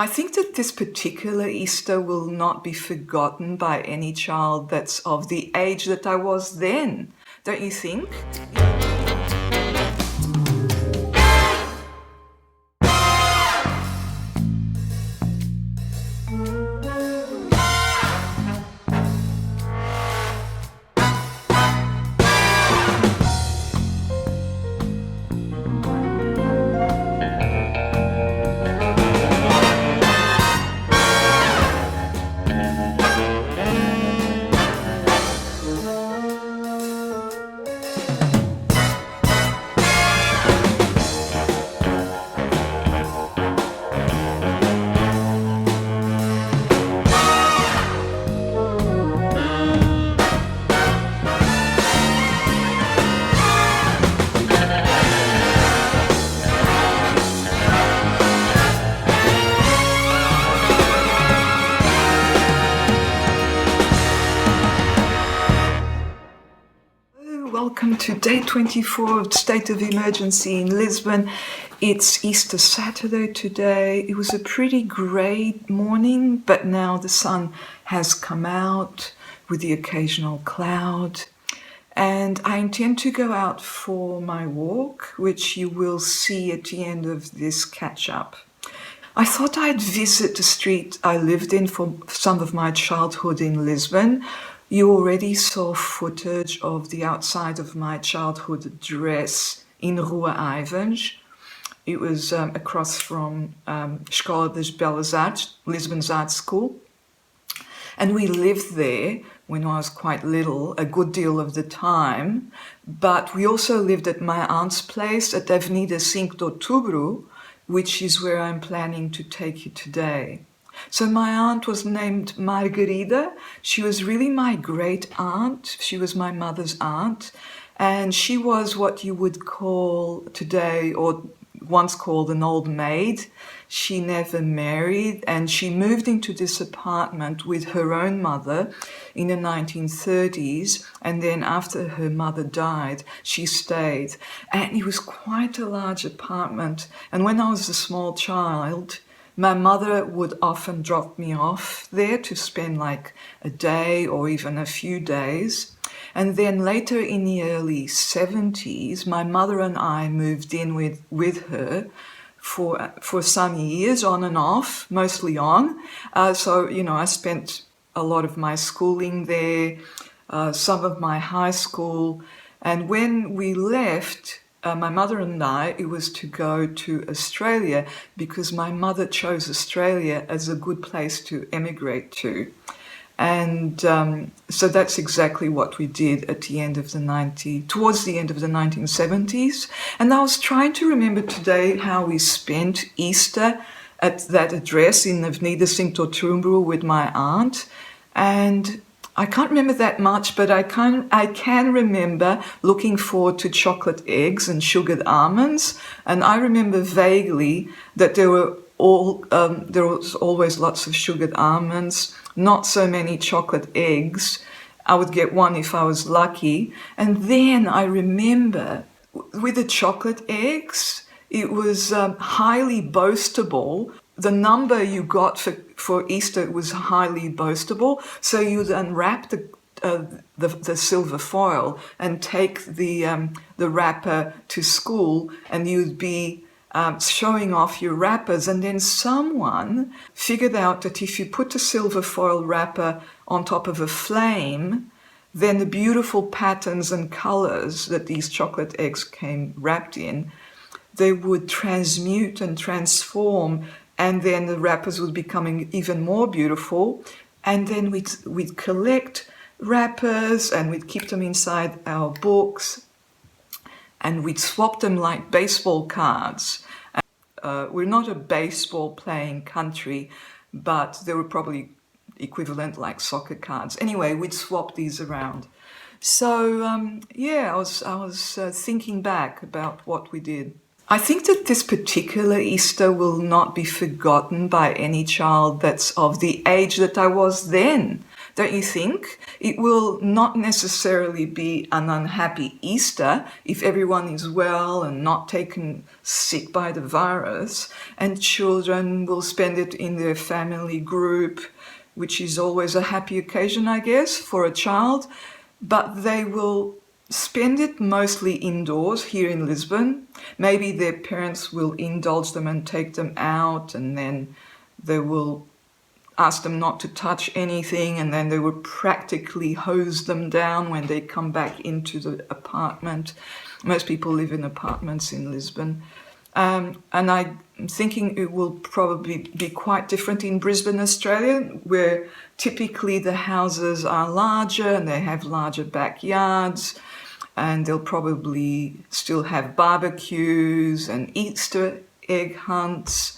I think that this particular Easter will not be forgotten by any child that's of the age that I was then. Don't you think? Welcome to day 24 of State of Emergency in Lisbon. It's Easter Saturday today. It was a pretty grey morning, but now the sun has come out with the occasional cloud. And I intend to go out for my walk, which you will see at the end of this catch-up. I thought I'd visit the street I lived in for some of my childhood in Lisbon. You already saw footage of the outside of my childhood address in Rua Ivens. It was across from Escola das Belas Artes, Lisbon's art school. And we lived there when I was quite little, a good deal of the time. But we also lived at my aunt's place at Avenidas Outubro, which is where I'm planning to take you today. So my aunt was named Margarida. She was really my great aunt. She was my mother's aunt. And she was what you would call today, or once called, an old maid. She never married, and she moved into this apartment with her own mother in the 1930s. And then after her mother died, she stayed. And it was quite a large apartment. And when I was a small child, my mother would often drop me off there to spend like a day or even a few days. And then later in the early 70s, my mother and I moved in with her for some years, on and off, mostly on. So, I spent a lot of my schooling there, some of my high school. And when we left, my mother and I, it was to go to Australia because my mother chose Australia as a good place to emigrate to. And so that's exactly what we did at the end of towards the end of the 1970s. And I was trying to remember today how we spent Easter at that address in Avenidas Novas with my aunt. And I can't remember that much, but I can remember looking forward to chocolate eggs and sugared almonds. And I remember vaguely that there was always lots of sugared almonds, not so many chocolate eggs. I would get one if I was lucky. And then I remember with the chocolate eggs, it was highly boastable. The number you got for Easter was highly boastable. So you'd unwrap the silver foil and take the wrapper to school, and you'd be showing off your wrappers. And then someone figured out that if you put the silver foil wrapper on top of a flame, then the beautiful patterns and colors that these chocolate eggs came wrapped in, they would transmute and transform. And then the wrappers would become even more beautiful. And then we'd collect wrappers and we'd keep them inside our books. And we'd swap them like baseball cards. We're not a baseball playing country, but they were probably equivalent like soccer cards. Anyway, we'd swap these around. So, I was thinking back about what we did. I think that this particular Easter will not be forgotten by any child that's of the age that I was then. don't you think? It will not necessarily be an unhappy Easter if everyone is well and not taken sick by the virus, and children will spend it in their family group, which is always a happy occasion, I guess, for a child, but they will spend it mostly indoors here in Lisbon. Maybe their parents will indulge them and take them out, and then they will ask them not to touch anything, and then they will practically hose them down when they come back into the apartment. Most people live in apartments in Lisbon. And I'm thinking it will probably be quite different in Brisbane, Australia, where typically the houses are larger and they have larger backyards, and they'll probably still have barbecues and Easter egg hunts.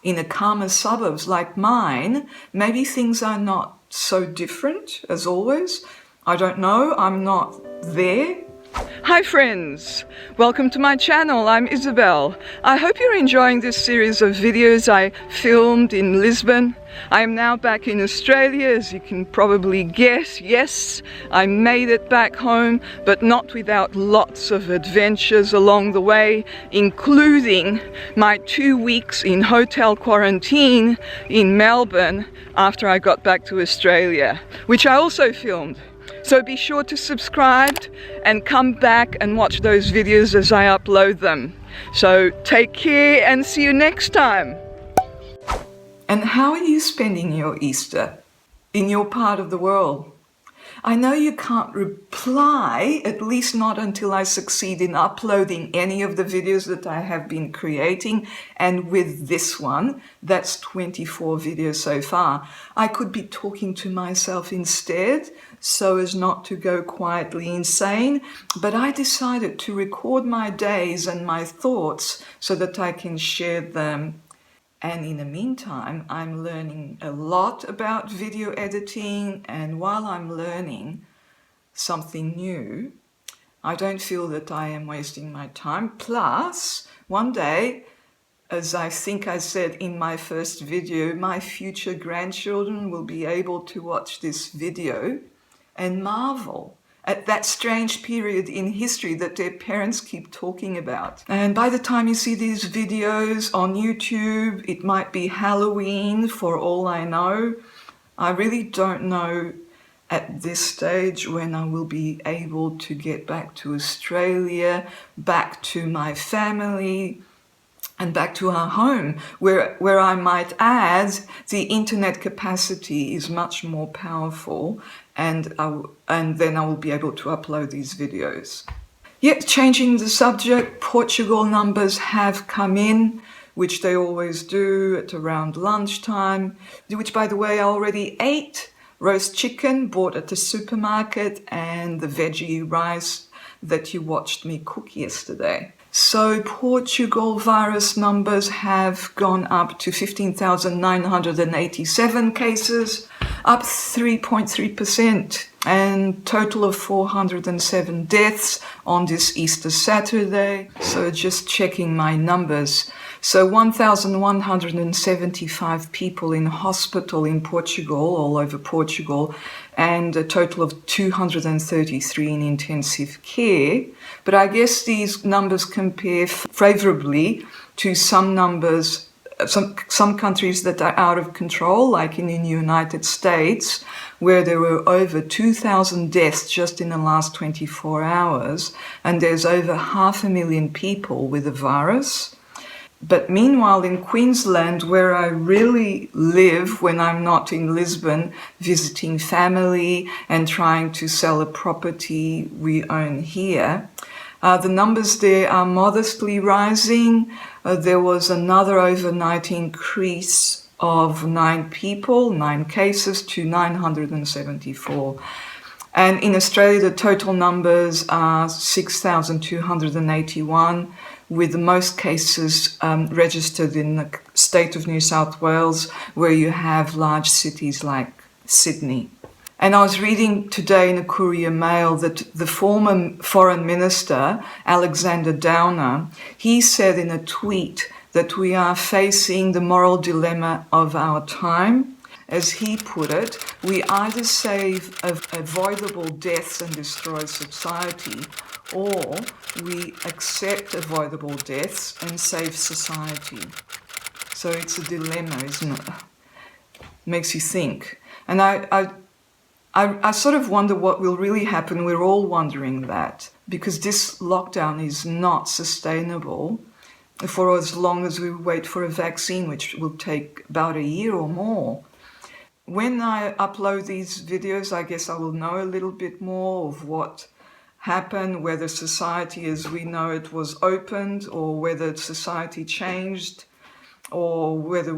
In the calmer suburbs like mine, maybe things are not so different as always. I don't know, I'm not there. Hi friends, welcome to my channel. I'm Isabel. I hope you're enjoying this series of videos I filmed in Lisbon. I am now back in Australia, as you can probably guess. Yes, I made it back home, but not without lots of adventures along the way, including my 2 weeks in hotel quarantine in Melbourne after I got back to Australia, which I also filmed. So be sure to subscribe and come back and watch those videos as I upload them. So take care and see you next time. And how are you spending your Easter in your part of the world? I know you can't reply, at least not until I succeed in uploading any of the videos that I have been creating, and with this one, that's 24 videos so far. I could be talking to myself instead, so as not to go quietly insane, but I decided to record my days and my thoughts so that I can share them. And in the meantime, I'm learning a lot about video editing, and while I'm learning something new, I don't feel that I am wasting my time. Plus, one day, as I think I said in my first video, my future grandchildren will be able to watch this video and marvel at that strange period in history that their parents keep talking about. And by the time you see these videos on YouTube, it might be Halloween for all I know. I really don't know at this stage when I will be able to get back to Australia, back to my family, and back to our home, where I might add the internet capacity is much more powerful, and then I will be able to upload these videos. Yet, changing the subject, Portugal numbers have come in, which they always do at around lunchtime, which, by the way, I already ate. Roast chicken bought at the supermarket and the veggie rice that you watched me cook yesterday. So Portugal virus numbers have gone up to 15,987 cases, up 3.3%, and total of 407 deaths on this Easter Saturday. So just checking my numbers. So 1,175 people in hospital in Portugal, all over Portugal, and a total of 233 in intensive care. But I guess these numbers compare favorably to some numbers, some countries that are out of control, like in the United States, where there were over 2,000 deaths just in the last 24 hours, and there's over 500,000 people with the virus. But meanwhile, in Queensland, where I really live when I'm not in Lisbon, visiting family and trying to sell a property we own here, the numbers there are modestly rising. There was another overnight increase of 9 cases to 974. And in Australia, the total numbers are 6,281, with most cases registered in the state of New South Wales, where you have large cities like Sydney. And I was reading today in the Courier Mail that the former Foreign Minister, Alexander Downer, he said in a tweet that we are facing the moral dilemma of our time. As he put it, we either save avoidable deaths and destroy society, or we accept avoidable deaths and save society. So it's a dilemma, isn't it? Makes you think. And I sort of wonder what will really happen. We're all wondering that, because this lockdown is not sustainable for as long as we wait for a vaccine, which will take about a year or more. When I upload these videos, I guess I will know a little bit more of what happened, whether society as we know it was opened, or whether society changed, or whether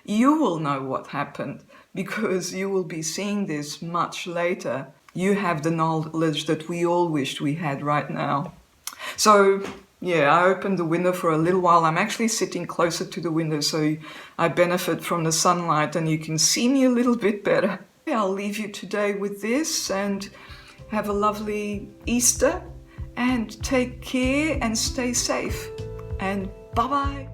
you will know what happened, because you will be seeing this much later. You have the knowledge that we all wished we had right now. So I opened the window for a little while. I'm actually sitting closer to the window, so I benefit from the sunlight and you can see me a little bit better. I'll leave you today with this, and have a lovely Easter, and take care and stay safe. And bye-bye.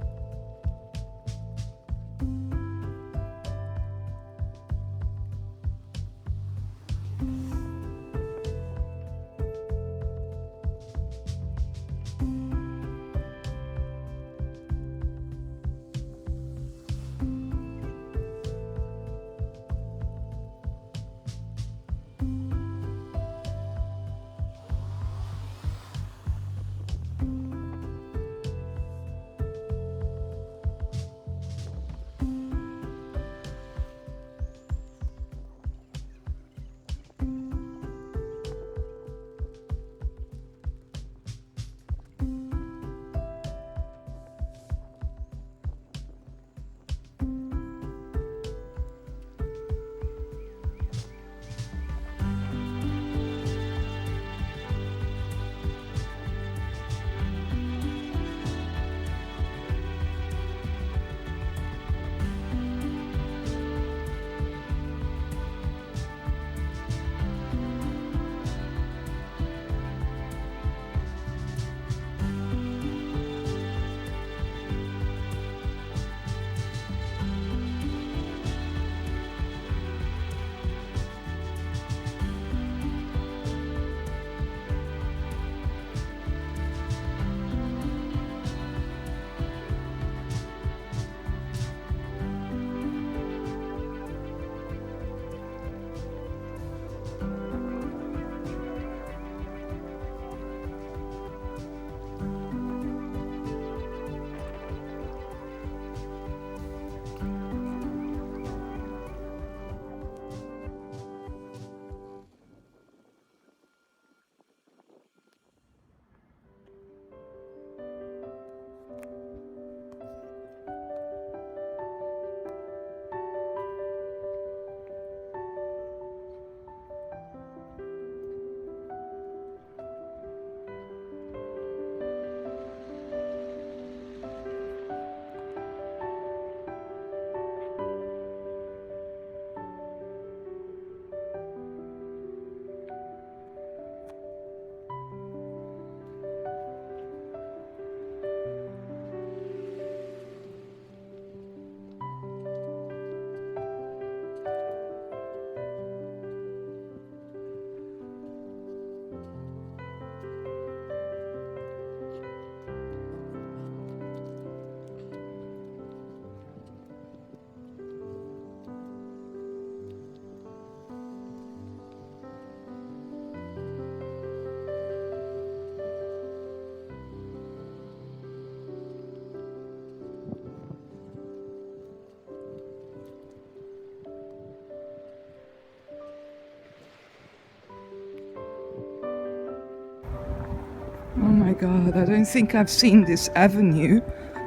Oh my God, I don't think I've seen this avenue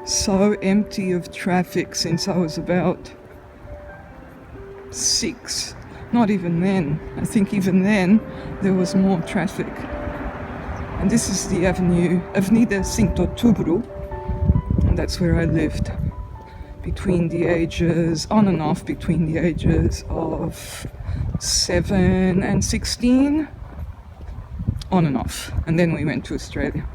so empty of traffic since I was about 6. Not even then. I think even then there was more traffic. And this is the avenue, Avenidas Outubro, and that's where I lived between the ages, on and off between the ages of 7 and 16, on and off, and then we went to Australia.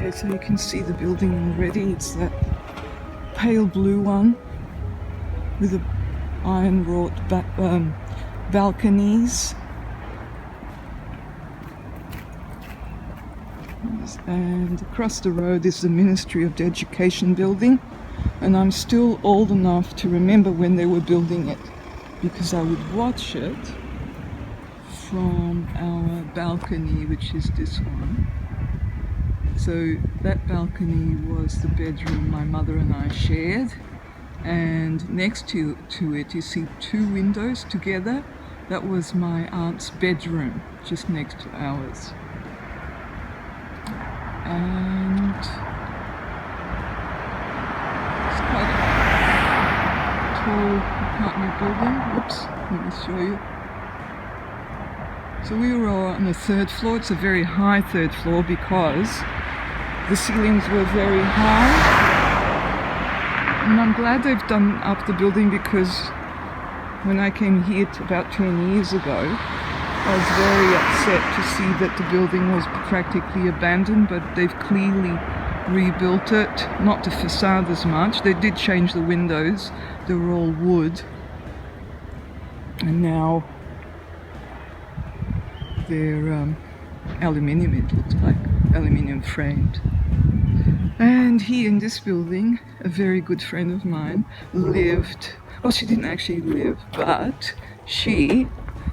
Okay, so you can see the building already. It's that pale blue one with the iron wrought balconies. And across the road is the Ministry of Education building, and I'm still old enough to remember when they were building it, because I would watch it from our balcony, which is this one. So that balcony was the bedroom my mother and I shared, and next to it you see two windows together. That was my aunt's bedroom, just next to ours. And it's quite a tall apartment building. Oops, let me show you. So we were on the third floor. It's a very high third floor because the ceilings were very high. And I'm glad they've done up the building, because when I came here about 10 years ago, I was very upset to see that the building was practically abandoned, but they've clearly rebuilt it. Not the facade as much. They did change the windows. They were all wood. And now they're aluminium, it looks like. Aluminium framed. And here in this building, a very good friend of mine lived. Well, she didn't actually live, but she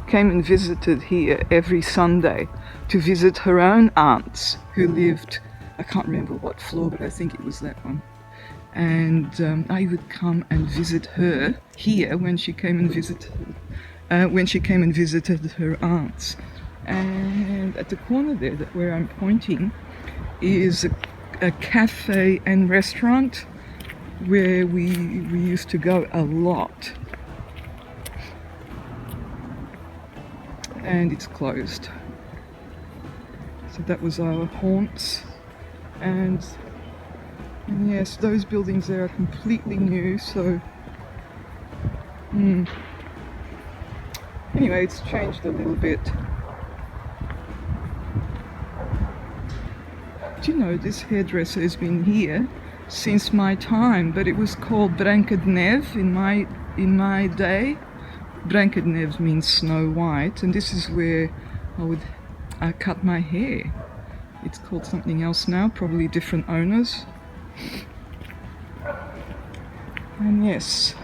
came and visited here every Sunday to visit her own aunts who lived, I can't remember what floor, but I think it was that one. And I would come and visit her here when she came and visited her aunts. And at the corner there, where I'm pointing, is a cafe and restaurant where we used to go a lot. And it's closed. So that was our haunts. And yes, those buildings there are completely new, so anyway, it's changed a little bit. Do you know, this hairdresser has been here since my time, but it was called Branca de Neve in my day. Branca de Neve means Snow White, and this is where I cut my hair. It's called something else now, probably different owners. And yes,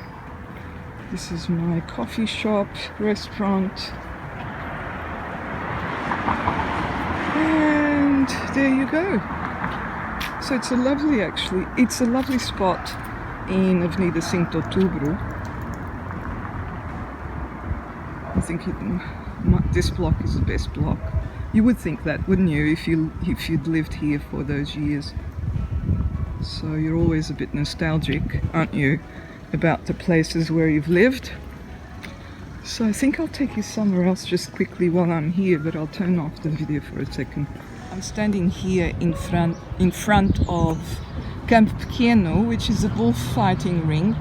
this is my coffee shop, restaurant. And there you go. So it's a lovely spot in Avenida Outubro. I think this block is the best block. You would think that, wouldn't you, if you'd lived here for those years? So you're always a bit nostalgic, aren't you, about the places where you've lived? So I think I'll take you somewhere else just quickly while I'm here, but I'll turn off the video for a second. I'm standing here in front of Campo Pequeno, which is a bullfighting ring.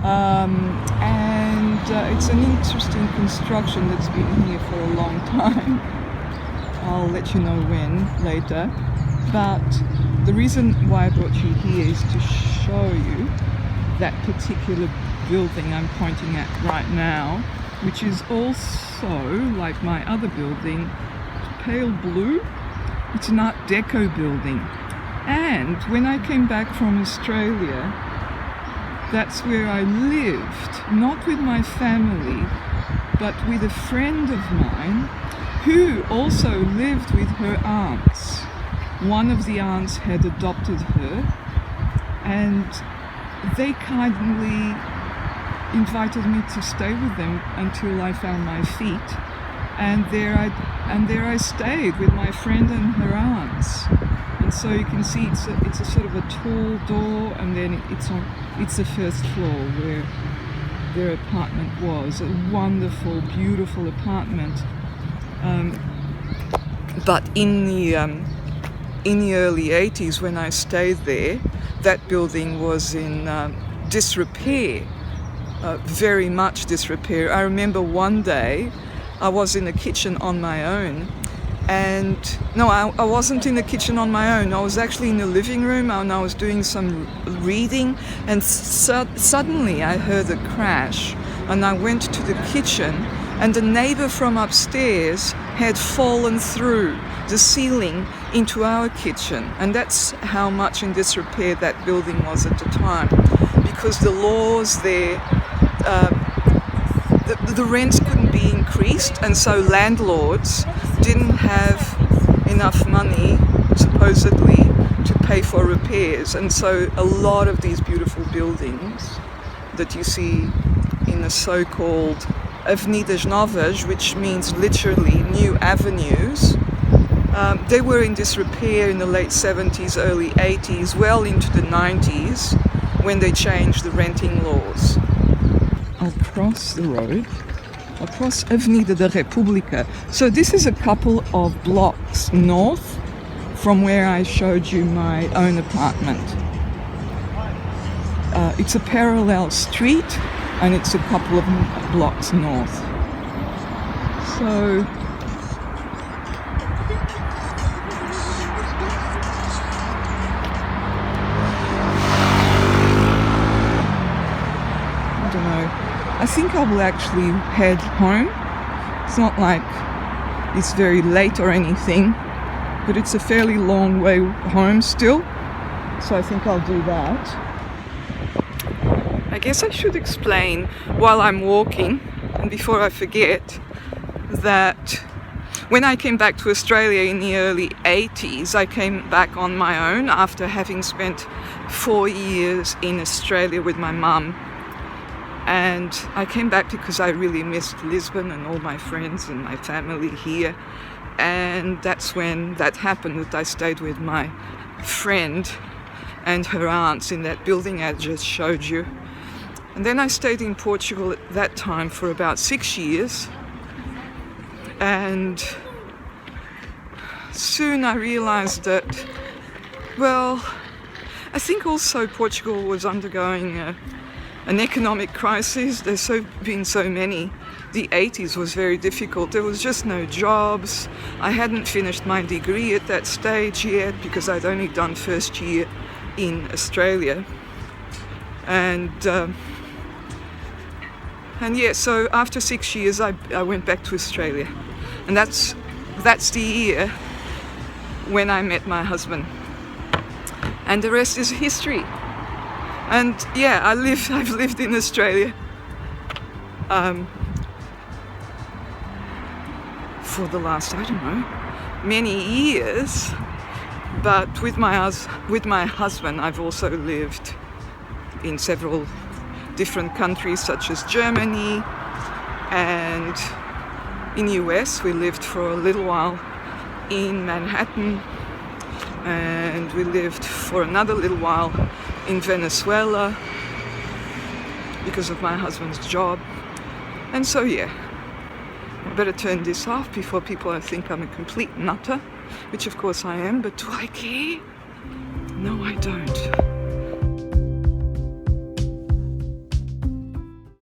And it's an interesting construction that's been here for a long time. I'll let you know when later. But the reason why I brought you here is to show you that particular building I'm pointing at right now, which is also, like my other building, pale blue. It's an Art Deco building. And when I came back from Australia, that's where I lived, not with my family, but with a friend of mine who also lived with her aunts. One of the aunts had adopted her, and they kindly invited me to stay with them until I found my feet. And there I stayed with my friend and her aunts. And so you can see it's a sort of a tall door, and then it's the first floor where their apartment was. A wonderful, beautiful apartment. But in the early 80s, when I stayed there, that building was in disrepair, very much disrepair. I remember one day I was in the kitchen on my own, And no, I wasn't in the kitchen on my own. I was actually in the living room and I was doing some reading, and suddenly I heard a crash, and I went to the kitchen, and the neighbor from upstairs had fallen through the ceiling into our kitchen. And that's how much in disrepair that building was at the time, because the laws there, the rents couldn't be increased, and so landlords didn't have enough money, supposedly, to pay for repairs. And so a lot of these beautiful buildings that you see in the so-called Avenidas Novas, which means literally new avenues, they were in disrepair in the late 70s, early 80s, well into the 90s, when they changed the renting laws. I'll cross the road, across Avenida da República. So this is a couple of blocks north from where I showed you my own apartment. It's a parallel street, and it's a couple of blocks north. So I don't know. I think I will actually head home. It's not like it's very late or anything, but it's a fairly long way home still. So I think I'll do that. I guess I should explain while I'm walking, and before I forget, that when I came back to Australia in the early 80s, I came back on my own after having spent 4 years in Australia with my mum. And I came back because I really missed Lisbon and all my friends and my family here. And that's when that happened, that I stayed with my friend and her aunts in that building I just showed you. And then I stayed in Portugal at that time for about 6 years. And soon I realized that, well, I think also Portugal was undergoing an economic crisis. There's been so many. The 80s was very difficult. There was just no jobs. I hadn't finished my degree at that stage yet because I'd only done first year in Australia. And yeah, so after 6 years I went back to Australia. And that's the year when I met my husband. And the rest is history. And yeah, I've lived in Australia for the last, I don't know, many years. But with my husband, I've also lived in several different countries, such as Germany, and in the US we lived for a little while in Manhattan, and we lived for another little while in Venezuela because of my husband's job. And so yeah, I better turn this off before people think I'm a complete nutter, which of course I am, but do I care? No, I don't.